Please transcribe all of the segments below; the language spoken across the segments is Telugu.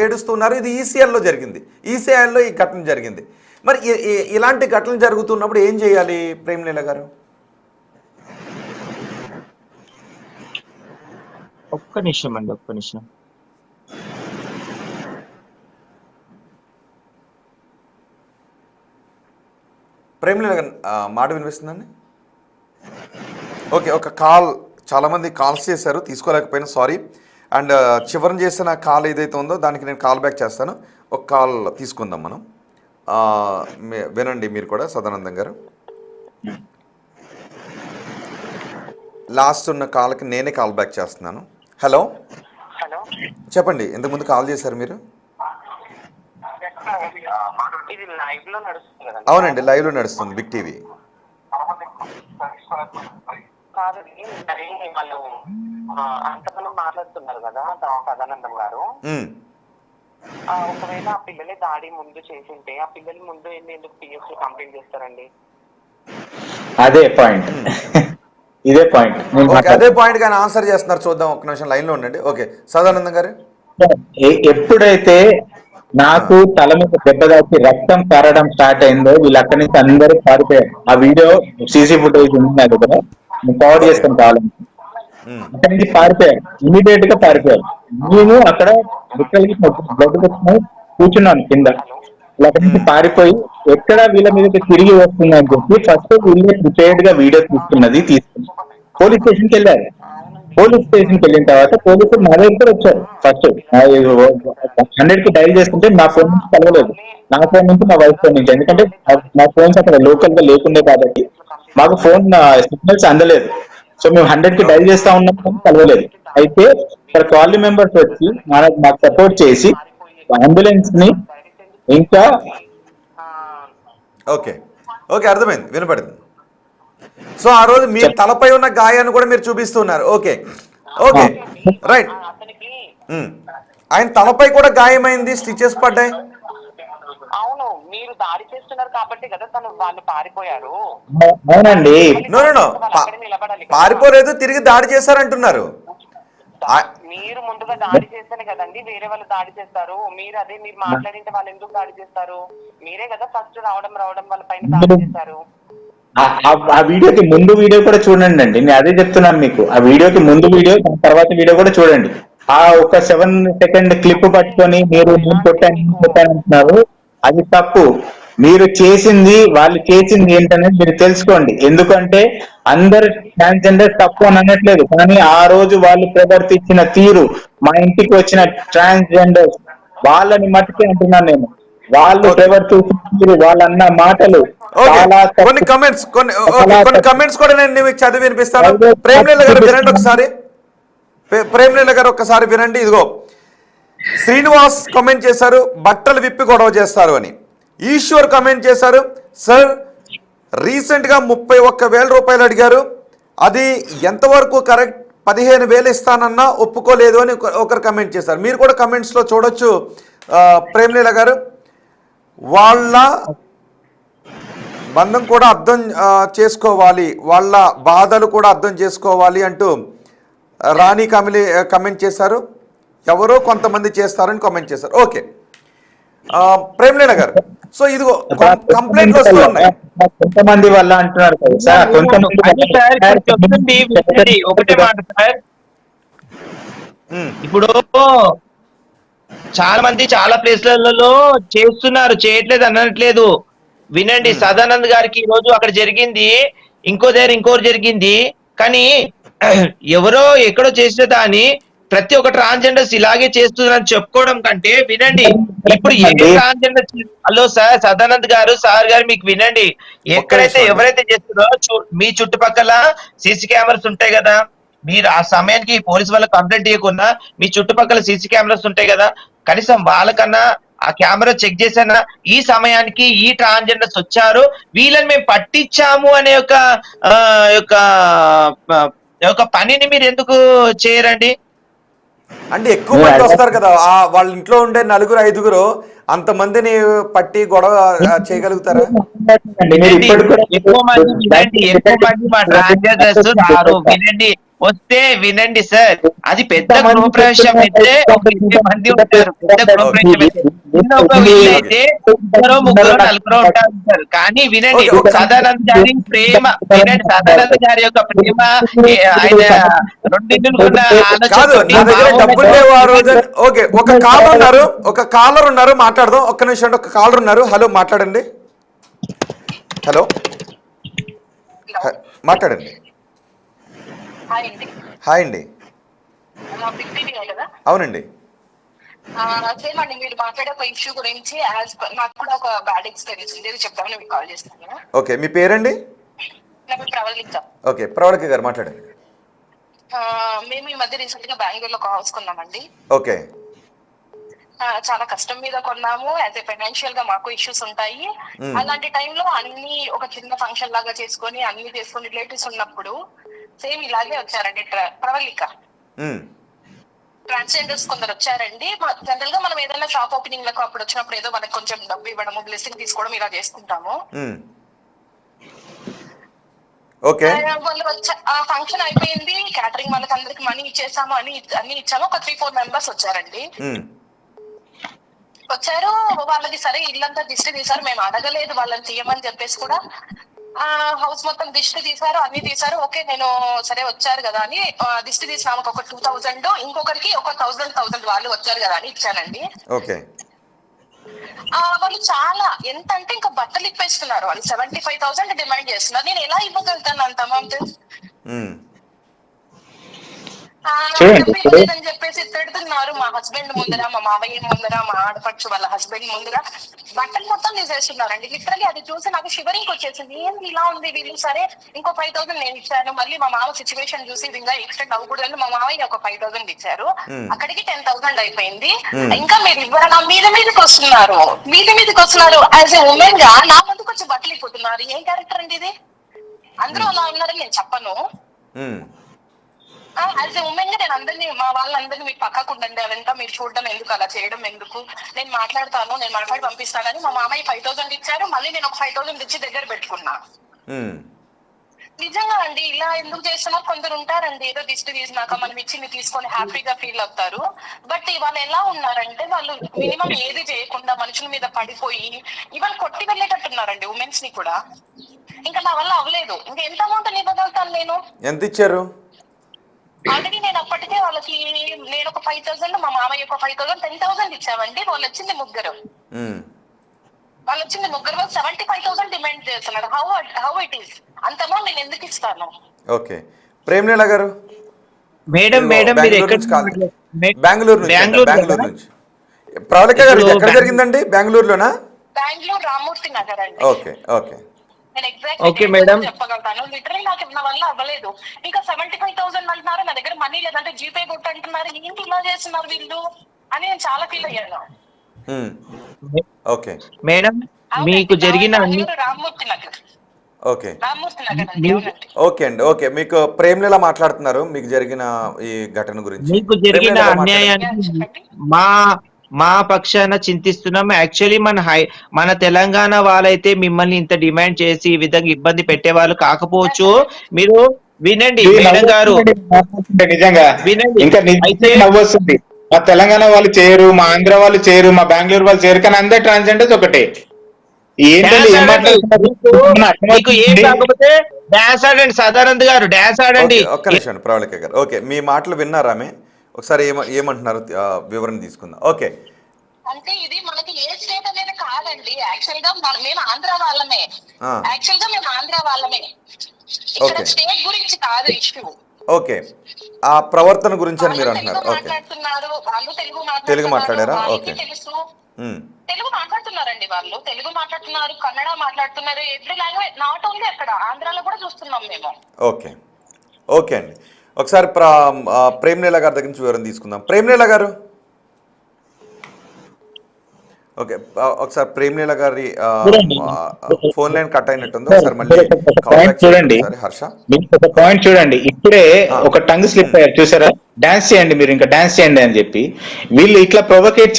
ఏడుస్తున్నారు. ఇది ఈసీఐలో జరిగింది, ఈసీఐలో ఈ ఘటన జరిగింది. మరి ఇలాంటి ఘటనలు జరుగుతున్నప్పుడు ఏం చేయాలి ప్రేమలీల గారు? ఒక్క నిమిషం అండి, ఒక్క నిమిషం. ప్రేమలీల గారు మాట వినిపిస్తుందండి? ఓకే, ఒక కాల్, చాలామంది కాల్స్ చేశారు, తీసుకోలేకపోయినా సారీ. అండ్ చివరిని చేసిన కాల్ ఏదైతే ఉందో దానికి నేను కాల్ బ్యాక్ చేస్తాను. ఒక కాల్ తీసుకుందాం మనం. వినండి మీరు కూడా సదానందం గారు. లాస్ట్ ఉన్న కాల్కి నేనే కాల్ బ్యాక్ చేస్తున్నాను. హలో, చెప్పండి, ఇంతకుముందు కాల్ చేశారు మీరు? అవునండి, లైవ్లో నడుస్తుంది బిగ్ టీవీ. వాళ్ళు అంతమంది మాట్లాడుతున్నారు కదా సదానందం గారు. ఒకవేళ ఆ పిల్లలే దాడి ముందు చేసింటే ఆ పిల్లల ముందు ఎందుకు పిఎస్ కంప్లైంట్ చేస్తారండి? అదే పాయింట్, ఇదే పాయింట్. అదే పాయింట్ కానీ ఆన్సర్ చేస్తున్నారు, చూద్దాం. ఒక్క నిమిషం లైన్లో ఉండండి. ఓకే సదానందం గారు, ఎప్పుడైతే నాకు తల మీద దెబ్బ తాకి రక్తం కారడం స్టార్ట్ అయిందో వీళ్ళు అక్కడి నుంచి అందరూ పారిపోయారు. ఆ వీడియో సీసీ ఫుటేజ్ ఉంది నా దగ్గర, నేను ఫార్వర్డ్ చేస్తాను కావాలని. అక్కడి నుంచి పారిపోయారు, ఇమీడియట్ గా పారిపోయారు. నేను అక్కడ బ్లడ్ కూర్చున్నాను కింద. అక్కడి నుంచి పారిపోయి ఎక్కడ వీళ్ళ మీదకి తిరిగి వస్తుందని చెప్పి ఫస్ట్ వీళ్ళే ప్రిపేర్డ్ గా వీడియో తీసుకుని పోలీస్ స్టేషన్కి వెళ్ళారు. పోలీస్ స్టేషన్కి వెళ్ళిన తర్వాత పోలీసులు నా దగ్గర వచ్చారు. ఫస్ట్ 100కి డైల్ చేసుకుంటే నా ఫోన్ నుంచి కలవలేదు, నా ఫోన్ నుంచి నా వైఫ్ ఫోన్ నుంచి. ఎందుకంటే నా ఫోన్స్ అక్కడ లోకల్ గా లేకుండే కాబట్టి మాకు ఫోన్ సిగ్నల్స్ అందలేదు. సో మేము 100కి డైల్ చేస్తా ఉన్నాం కానీ కలవలేదు. అయితే ఇక్కడ కాలనీ మెంబర్స్ వచ్చి మాకు సపోర్ట్ చేసి అంబులెన్స్ ని ఇంకా ఓకే ఓకే అర్థమైంది, వినపడింది. సో ఆ రోజు మీ తలపై ఉన్న గాయాన్ని కూడా మీరు చూపిస్తున్నారు. Okay okay right. ఆయన తలపై కూడా గాయమైంది, స్టిచెస్ పడ్డాయి. అవును, మీరు దాడి చేస్తున్నారు కాబట్టి కదా వాళ్ళు పారిపోయారు. అవునండి, నో పారిపోలేదు, తిరిగి దాడి చేశారంటున్నారు. మీరు ముందుగా దాడి చేస్తేనే కదండి వేరే వాళ్ళు దాడి చేస్తారు. మీరు మాట్లాడింటే వాళ్ళు ఎందుకు దాడి చేస్తారు? మీరే కదా ఫస్ట్ రావడం వాళ్ళ పైన దాడి చేశారు. ఆ వీడియోకి ముందు వీడియో కూడా చూడండి అండి, నేను అదే చెప్తున్నాను మీకు. ఆ వీడియోకి ముందు వీడియో తర్వాత వీడియో కూడా చూడండి. ఆ ఒక 7 సెకండ్ క్లిప్ పట్టుకొని మీరు నేను కొట్టానంటున్నారు, అది తప్పు. మీరు చేసింది, వాళ్ళు చేసింది ఏంటనేది మీరు తెలుసుకోండి. ఎందుకంటే అందరు ట్రాన్స్జెండర్ తప్పు అని అనట్లేదు, కానీ ఆ రోజు వాళ్ళు ప్రవర్తించిన తీరు, మా ఇంటికి వచ్చిన ట్రాన్స్జెండర్స్ వాళ్ళని మట్టుకే అంటున్నాను నేను. వాళ్ళు ప్రవర్తించిన తీరు, వాళ్ళన్న మాటలు కొన్ని కమెంట్స్ కూడా నేను మీకు చదివి వినిపిస్తాను. ప్రేమలీల గారు వినండి ఒకసారి. ప్రేమలీల గారు ఒక్కసారి వినండి. ఇదిగో శ్రీనివాస్ కమెంట్ చేశారు, బట్టలు విప్పి గొడవ చేస్తారు అని. ఈశ్వర్ కమెంట్ చేశారు, సార్ రీసెంట్గా 31,000 రూపాయలు అడిగారు, అది ఎంతవరకు కరెక్ట్? 15,000 ఇస్తానన్నా ఒప్పుకోలేదు అని ఒకరు కమెంట్ చేశారు. మీరు కూడా కమెంట్స్లో చూడొచ్చు ప్రేమలీల గారు. వాళ్ళ బంధం కూడా అర్థం చేసుకోవాలి, వాళ్ళ బాధలు కూడా అర్థం చేసుకోవాలి అంటూ రాణి కమెంట్ చేశారు. ఎవరో కొంతమంది చేస్తారని కామెంట్ చేశారు. ఓకే ప్రేమలీల గారు, సో ఇదిగో కంప్లైంట్లు వస్తూ ఉన్నాయి. కొంతమంది వల్ల అంటున్నారు కదా సార్, ఒకటే మాట సార్. ఇప్పుడు చాలా మంది చాలా ప్లేస్లలో చేస్తున్నారు, చేయట్లేదు అనట్లేదు. వినండి, సదానంద్ గారికి ఈ రోజు అక్కడ జరిగింది, ఇంకో దగ్గర ఇంకోటి జరిగింది. కానీ ఎవరో ఎక్కడో చేసే దాన్ని ప్రతి ఒక్క ట్రాన్స్జెండర్స్ ఇలాగే చేస్తున్నారని చెప్పుకోవడం కంటే, వినండి ఇప్పుడు ఏ ట్రాన్స్జెండర్, హలో సార్ సదానంద్ గారు, సార్ గారు మీకు వినండి, ఎక్కడైతే ఎవరైతే చేస్తున్నారో మీ చుట్టుపక్కల సీసీ కెమెరాస్ ఉంటాయి కదా. మీరు ఆ సమయానికి పోలీసు వాళ్ళకి కంప్లైంట్ ఇవ్వకుండా మీ చుట్టుపక్కల సీసీ కెమెరాస్ ఉంటాయి కదా, కనీసం వాళ్ళకన్నా ఆ కెమెరా చెక్ చేసానా ఈ సమయానికి ఈ ట్రాన్స్జెండర్స్ వచ్చారు, వీళ్ళని మేము పట్టించాము అనే ఒక పనిని మీరు ఎందుకు చేయరండి? అంటే ఎక్కువ మంది వస్తారు కదా, వాళ్ళ ఇంట్లో ఉండే 4-5 అంతమందిని పట్టి గొడవ చేయగలుగుతారా? ఎక్కువ మంది మా ట్రాన్స్జెండర్స్ రారు. వినండి, వస్తే వినండి సార్, అది పెద్ద గృహప్రవేశం అయితే ఒక 20 మంది ఉంటారు. పెద్ద గృహప్రవేశం అయితే చిన్న ఒక ఇల్లు అయితే ఇద్దరు ముగ్గురు నలుగురు ఉంటారు. కానీ వినండి, సదానంద్ గారి ప్రేమ వినండి, సదానంద్ గారి యొక్క ప్రేమ ఆయన రెండింటిని ఉన్న కాదు, నా దగ్గర డబ్బులు లేవు ఆ రోజు. ఓకే, ఒక కాలర్ ఉన్నారు మాట్లాడదాం. ఒక్క నిమిషం, ఒక కాలర్ ఉన్నారు. హలో, మాట్లాడండి. హలో, మాట్లాడండి. హాయ్ అండి. అవునండి. సేమ్ అండి, మీరు మాట్లాడే ఒక ఇష్యూ గురించి నాకు కూడా ఒక బ్యాడ్ ఎక్స్పీరియన్స్ ఉంది, చెప్తామని మీకు కాల్ చేస్తాను. ఓకే, మీ పేరండి? నా పేరు ప్రవళిక. ఓకే, ప్రవళిక గారు మాట్లాడండి. మేము ఈ మధ్య రీసెంట్ గా బెంగళూరులో ఒక హౌస్ కొన్నామండి. ఓకే. చాలా కష్టం మీద కొన్నాము. యాజ్ ఏ ఫైనాన్షియల్ గా మాకు ఇష్యూస్ ఉంటాయి. అలాంటి టైంలో అన్ని ఒక చిన్న ఫంక్షన్ లాగా చేసుకొని అన్ని చేసుకొని రిలేటివ్స్ ఉన్నప్పుడు సేమ్ ఇలాగే వచ్చారండి. ప్రవళిక ట్రాన్స్జెండర్స్ కొందరు వచ్చారండి. జనరల్ గా మనం ఏదైనా షాప్ ఓపెనింగ్ లకు అప్పుడు వచ్చినప్పుడు ఏదో మనకు కొంచెం డబ్బు ఇవ్వడము, బ్లెస్సింగ్ తీసుకోవడం ఇలా చేసుకుంటాము. వాళ్ళు వచ్చా, ఆ ఫంక్షన్ అయిపోయింది, క్యాటరింగ్ వాళ్ళకి అందరికి మనీ ఇచ్చేసాము, అన్ని ఇచ్చాము. ఒక 3-4 మెంబర్స్ వచ్చారండి. వచ్చారు, వాళ్ళకి సరే ఇల్లంతా దిష్టి తీశారు. మేము అడగలేదు వాళ్ళని తీయమని చెప్పేసి కూడా. హౌస్ మొత్తం దిష్టి తీశారు, అన్ని తీశారు. ఓకే, నేను సరే వచ్చారు కదా అని దిష్టి తీసిన ఒక 2000, ఇంకొకరికి ఒక 1000 వాళ్ళు వచ్చారు కదా అని ఇచ్చానండి. వాళ్ళు చాలా ఎంత అంటే ఇంకా బట్టలు ఇప్పేస్తున్నారు. వాళ్ళు 75,000 డిమాండ్ చేస్తున్నారు. నేను ఎలా ఇవ్వగలుగుతాను అంత అమౌంట్? అని చెప్పేసి తిడుతున్నారు. మా హస్బెండ్ ముందర, మా మావయ్య ముందర, మా ఆడపడుచు వాళ్ళ హస్బెండ్ ముందర బట్టలు మొత్తం తీసేస్తున్నారండి. లిటరలీ అది చూసి నాకు షివరింగ్ వచ్చేసింది. ఏంది ఇలా ఉంది వీళ్ళు? సరే, ఇంకో 5,000 నేను ఇచ్చాను. మళ్ళీ మా మామ సిచ్యువేషన్ చూసి ఇది ఇంకా ఎక్స్టెండ్ అవ్వకూడదని మా మావయ్య ఒక 5,000 ఇచ్చారు. అక్కడికి 10,000 అయిపోయింది. ఇంకా మీరు ఇవ్వరా? మీదకి వస్తున్నారు. యాజ్ ఎ ఉమెన్ గా నా ముందుకు వచ్చి బట్టలు ఇప్పుతున్నారు. ఏం క్యారెక్టర్ అండి ఇది? అందరూ అలా ఉన్నారని నేను చెప్పను. యాజ్ ఎ ఉమెన్ గా నేను అందరినీ, మా వాళ్ళందరినీ మీకు పక్కకు ఉండండి, అదంతా మీరు చూడడం ఎందుకు, అలా చేయడం ఎందుకు, నేను మాట్లాడి పంపిస్తానని మా మామయ్య 5,000 ఇచ్చారు. మళ్ళీ నేను ఒక 5,000 ఇచ్చి దగ్గర పెట్టుకున్నా. నిజంగా అండి, ఇలా ఎందుకు చేస్తున్నా? కొందరు ఉంటారండి, ఏదో దిష్టి తీసినాక మనం ఇచ్చింది తీసుకొని హ్యాపీగా ఫీల్ అవుతారు. బట్ వాళ్ళు ఎలా ఉన్నారంటే, వాళ్ళు మినిమం ఏది చేయకుండా మనుషుల మీద పడిపోయి ఇవాళ కొట్టి వెళ్ళేటట్టున్నారండి ఉమెన్స్ ని కూడా. ఇంకా నా వల్ల అవ్వలేదు. ఇంకా ఎంత అమౌంట్ ఇవ్వగలుగుతాను నేను? ఎంత ఇచ్చారు? ఆల్రెడీ నేను అప్పటికే వాళ్ళకి నేను ఒక 5,000, మా మామయ్య ఒక 5,000, 10,000 ఇచ్చామండి. వాళ్ళు వచ్చింది ముగ్గురు. వాళ్ళు 75,000 డిమాండ్ చేస్తున్నారు. How it is? అంత అమౌంట్ నేను ఎందుకు ఇస్తాను? ఓకే, ప్రేమ్లీల గారు. మేడం మీరు ఎక్కడ? బెంగళూరు నుంచి. ప్రవళిక గారు, ఎక్కడ జరిగిందండి? బెంగళూరులోనా? బెంగళూరు రామ్మూర్తి నగర్ అండి. ఓకే. నేను ఎగ్జాక్ట్ చెప్పగలుగుతాను. లిటరలీ నాకు నా వల్ల అవ్వలేదు. ఇంకా 75,000 అంటున్నారు, నా దగ్గర మనీ లేదంటే జీపే కొట్టు అంటున్నారు. ఏంటి ఇలా చేస్తున్నారు వీళ్ళు అని నేను చాలా ఫీల్ అయ్యాను. ఓకే మేడం, మీకు జరిగిన రామ్మూర్తి నగర్. ఓకే అండి. ఓకే, మీకు ప్రేమ్లీల మాట్లాడుతున్నారు మీకు జరిగిన ఈ ఘటన గురించి. మీకు జరిగిన అన్యాయాన్ని మా పక్షాన చింతిస్తున్నాం. యాక్చువల్లీ మన తెలంగాణ వాళ్ళైతే మిమ్మల్ని ఇంత డిమాండ్ చేసి ఈ విధంగా ఇబ్బంది పెట్టే వాళ్ళు కాకపోవచ్చు. మీరు వినండి మేడం గారు, నిజంగా ఇంకా నవ్వొస్తుంది. మా తెలంగాణ వాళ్ళు చేయరు, మా ఆంధ్ర వాళ్ళు చేయరు, మా బెంగళూరు వాళ్ళు చేయరు, కానీ అందరు ట్రాన్స్జెండర్స్ ఒకటే. మీకు ఏం కాకపోతే డాన్స్ ఆడండి, సదానంద్ గారు డాన్స్ ఆడండి. ఒక్క నిమిషం ప్రవళిక గారు. ఓకే, మీ మాటలు విన్నారామే? ఒకసారి ఏమంటున్నారు వివరణ తీసుకుందాం. ఓకే, అంటే ఇది మనకి ఏ స్టేట్ అనేది కాదండి. యాక్చువల్ గా మేము ఆంధ్ర వాళ్ళమే. ఇక్కడ స్టేట్ గురించి కాదు ఇష్యూ. ఓకే, ఆ ప్రవర్తన గురించి అని మీరు అంటున్నారు. ఓకే, వాళ్ళు తెలుగు మాట్లాడారా? ఓకే, తెలుగు మాట్లాడుతున్నారండి. వాళ్ళు తెలుగు మాట్లాడుతున్నారు, కన్నడ మాట్లాడుతున్నారు, ఎవ్రీ లాంగ్వేజ్. నాట్ ఓన్లీ అక్కడ, ఆంధ్రాలో కూడా చూస్తున్నాం మేము. ఓకే అండి. ఒకసారి ప్రేమ్లీల గారి దగ్గర నుంచి వివరణ తీసుకుందాం. ప్రేమ్లీల గారు, ఓకే, ఒకసారి ప్రేమ్లీల గారి ఫోన్ లైన్ కట్ అయినట్టుంది. ఒకసారి మళ్ళీ చూడండి. హర్ష, ఒక పాయింట్ చూడండి. ఇప్పుడే ఒక టంగ్ స్లిప్ అయ్యారు చూసారా? డాన్స్ చేయండి, మీరు ఇంకా డాన్స్ చేయండి అని చెప్పి వీళ్ళు ఇట్లా ప్రొవోకేట్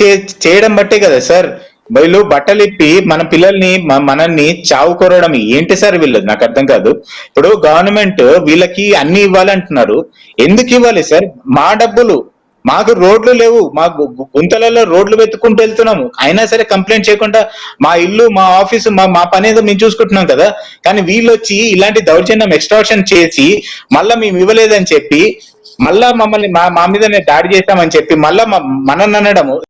చేయడం బట్టే కదా సార్ వీళ్ళు బట్టలు ఇప్పి మన పిల్లల్ని మనల్ని చావు కొరడం ఏంటి సార్ వీళ్ళు? నాకు అర్థం కాదు. ఇప్పుడు గవర్నమెంట్ వీళ్ళకి అన్ని ఇవ్వాలంటున్నారు, ఎందుకు ఇవ్వాలి సార్? మా డబ్బులు, మాకు రోడ్లు లేవు, మా గుంతలలో రోడ్లు వెతుక్కుంటూ వెళ్తున్నాము, అయినా సరే కంప్లైంట్ చేయకుండా మా ఇల్లు, మా ఆఫీసు, మా పని ఏదో మేము చూసుకుంటున్నాం కదా. కానీ వీళ్ళు వచ్చి ఇలాంటి దౌర్జన్యం ఎక్స్ట్రాక్షన్ చేసి మళ్ళా మేము ఇవ్వలేదని చెప్పి, మళ్ళా మమ్మల్ని మా మీదనే దాడి చేశామని చెప్పి మళ్ళా మనల్ని అనడము